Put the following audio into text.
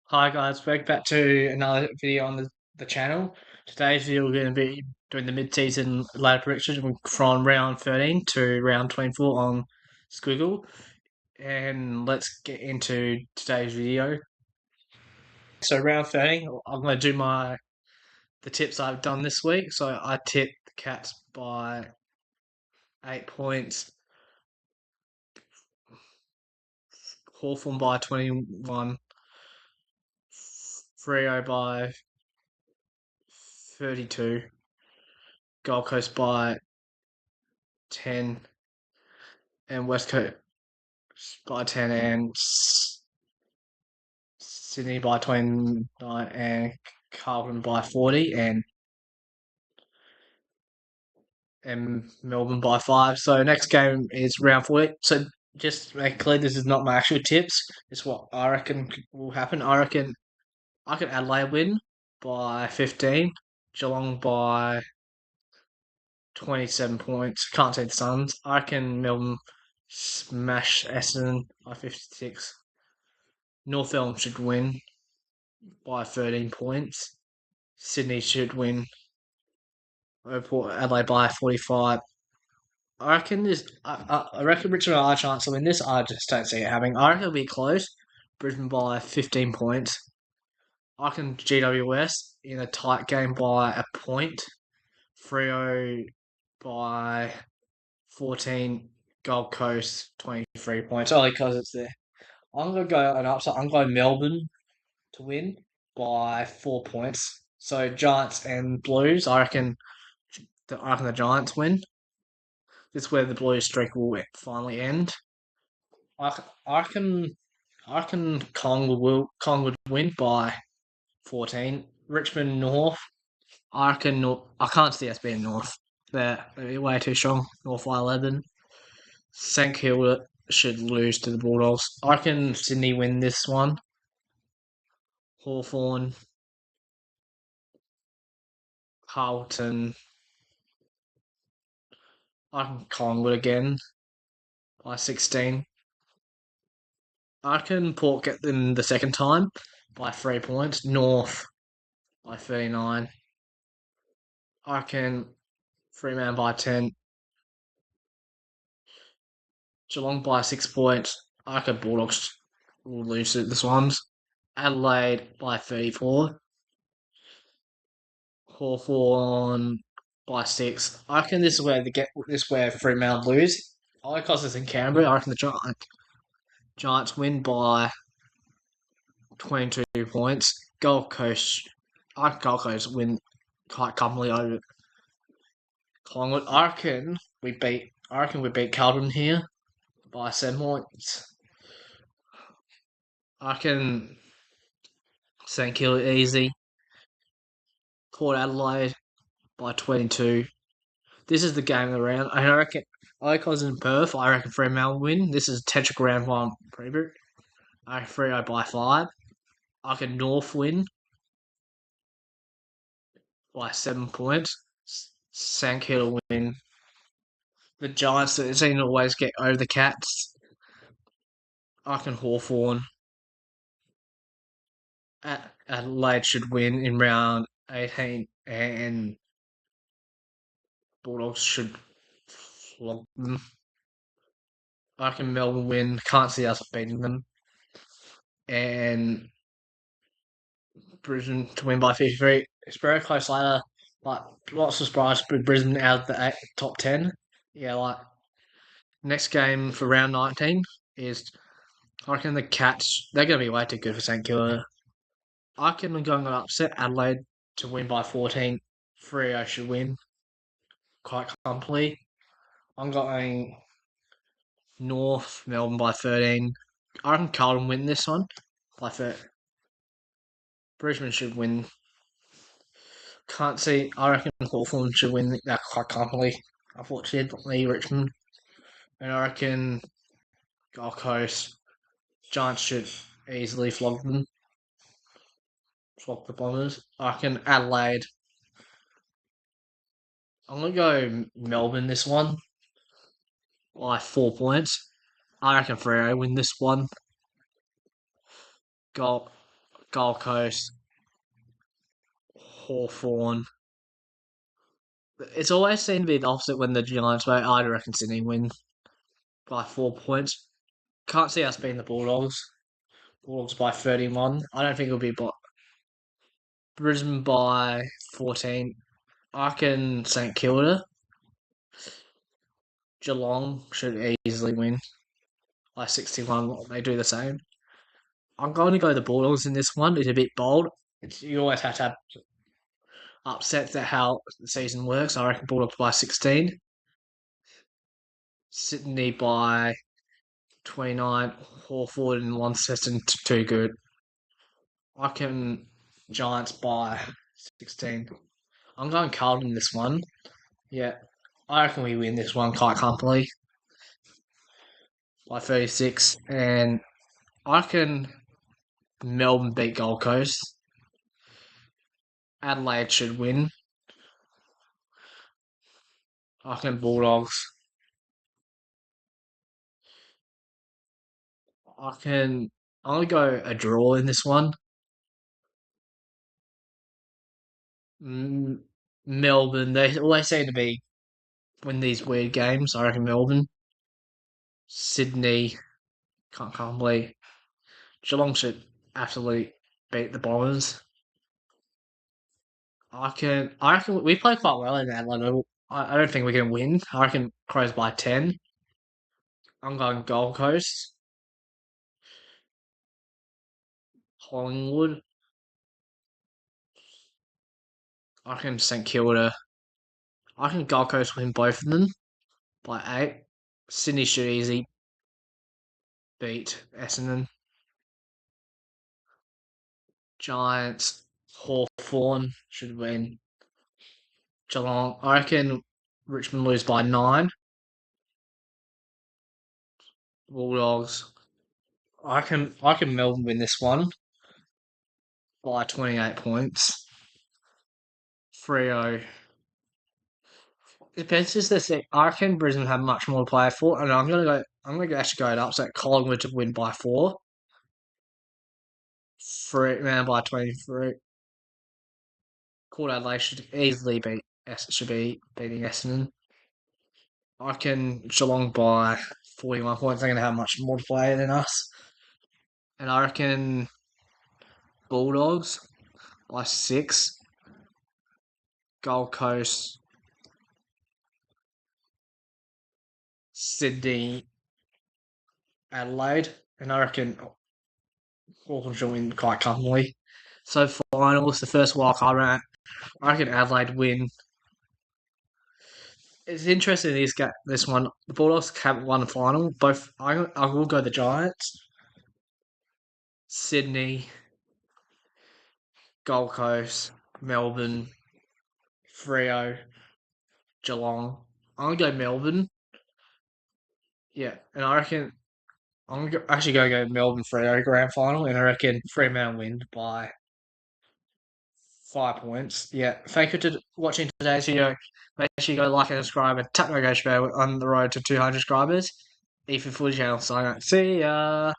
Hi guys, welcome back to another video on the channel. Today's video we're going to be doing the mid-season ladder predictions from round 13 to round 24 on Squiggle. And let's get into today's video. So round 13, I'm going to do the tips I've done this week. So I tipped the Cats by 8 points, Hawthorn by 21, Freo by 32, Gold Coast by 10, and West Coast by 10, and Sydney by 29, and Carlton by 40, and Melbourne by 5. So next game is round 40. So just to make clear, this is not my actual tips. It's what I reckon will happen. I reckon Adelaide win by 15, Geelong by 27 points. Can't say the Suns. I reckon Melbourne smash Essendon by 56. North Elm should win by 13 points. Sydney should win over Adelaide by 45. I reckon Richmond are a chance to win this. I just don't see it happening. I reckon it'll be close. Brisbane by 15 points. I reckon GWS in a tight game by a point. Freo by 14. Gold Coast 23 points. Only because it's there. I'm going to go an upset. I'm going Melbourne to win by 4 points. So Giants and Blues. I reckon the Giants win. This is where the Blues streak will finally end. I, I reckon Collingwood win by 14. Richmond North. I reckon I can't see us being North. They're way too strong. North by 11. St Kilda should lose to the Bulldogs. I reckon Sydney win this one. Hawthorn, Carlton. I reckon Collingwood again by 16. I reckon Port get them the second time by 3 points. North by 39. I reckon Fremantle by 10. Geelong by 6 points. I reckon Bulldogs will lose this ones. Adelaide by 34. Hawthorn by 6. I reckon this is where Fremantle lose. I like us in Canberra. I reckon the Giants win by 22 points. Gold Coast. I reckon Gold Coast win quite comfortably over Collingwood. I reckon we beat Carlton here by 7 points. I reckon St Kilda easy. Port Adelaide by 22. This is the game of the round. I reckon I was in Perth. I reckon Fremantle win. This is Tetrick round 1 preview. I reckon Freo by 5. I reckon North win by 7 points. St Kilda win. The Giants seem to always get over the Cats. I reckon Hawthorn. Adelaide should win in round 18, and Bulldogs should flog them. I reckon Melbourne win. Can't see us beating them. And Brisbane to win by 53. It's very close later. Like, lots of surprise with Brisbane out of the top 10. Yeah, like, next game for round 19 is, I reckon the Cats, they're going to be way too good for St Kilda. I reckon I'm going to upset Adelaide to win by 14. Freo should win quite comfortably. I'm going North, Melbourne by 13. I reckon Carlton win this one by 13. Brisbane should win. Can't see. I reckon Hawthorn should win that quite comfortably. Unfortunately, Richmond. And I reckon Gold Coast, Giants should easily flog them. Flog the Bombers. I reckon Adelaide. I'm going to go Melbourne this one by 4 points. I reckon Freo win this one. Gold Gold Coast, Hawthorn. It's always seemed to be the opposite when the Giants play. I reckon Sydney win by 4 points. Can't see us beating the Bulldogs. Bulldogs by 31. I don't think it'll be Brisbane by 14. I reckon St Kilda. Geelong should easily win by 61. They do the same. I'm going to go the Bulldogs in this one. It's a bit bold. You always have to have upsets at how the season works. I reckon Bulldogs by 16. Sydney by 29. Hawthorn and Launceston too good. I reckon Giants by 16. I'm going Carlton in this one. Yeah, I reckon we win this one quite comfortably by 36. And I reckon Melbourne beat Gold Coast. Adelaide should win. I reckon Bulldogs. I'm gonna go a draw in this one. Melbourne, they always seem to be win these weird games. I reckon Melbourne. Sydney, can't believe. Geelong should absolutely beat the Bombers. I reckon we play quite well in Adelaide. I don't think we're gonna win. I reckon Crows by 10. I'm going Gold Coast. Collingwood. I reckon St Kilda. I reckon Gold Coast win both of them by 8. Sydney should easily beat Essendon. Giants. Hawthorn should win. Geelong. I reckon Richmond lose by 9. Bulldogs. I reckon Melbourne win this one by 28 points. Freo. It depends just this thing. I reckon Brisbane have much more to play for, and I'm gonna actually go it up. So Collingwood to win by 4. Free man by 23. Port Adelaide should easily should be beating Essendon. I reckon Geelong by 41 points. They're gonna have much more to play than us. And I reckon Bulldogs by 6. Gold Coast, Sydney, Adelaide, and I reckon Hawthorn should win quite comfortably. So finals, the first wildcard round, I reckon Adelaide win. It's interesting this one. The Bulldogs haven't won a final. Both I will go the Giants. Sydney, Gold Coast, Melbourne, Freo, Geelong. I'm gonna go Melbourne. Yeah, and I reckon actually gonna go Melbourne Freo grand final, and I reckon Fremantle win by 5 points. Yeah, thank you for watching today's video. Make sure you go like and subscribe and tap notification bell on the road to 200 subscribers. If you're full channel, sign up. See ya.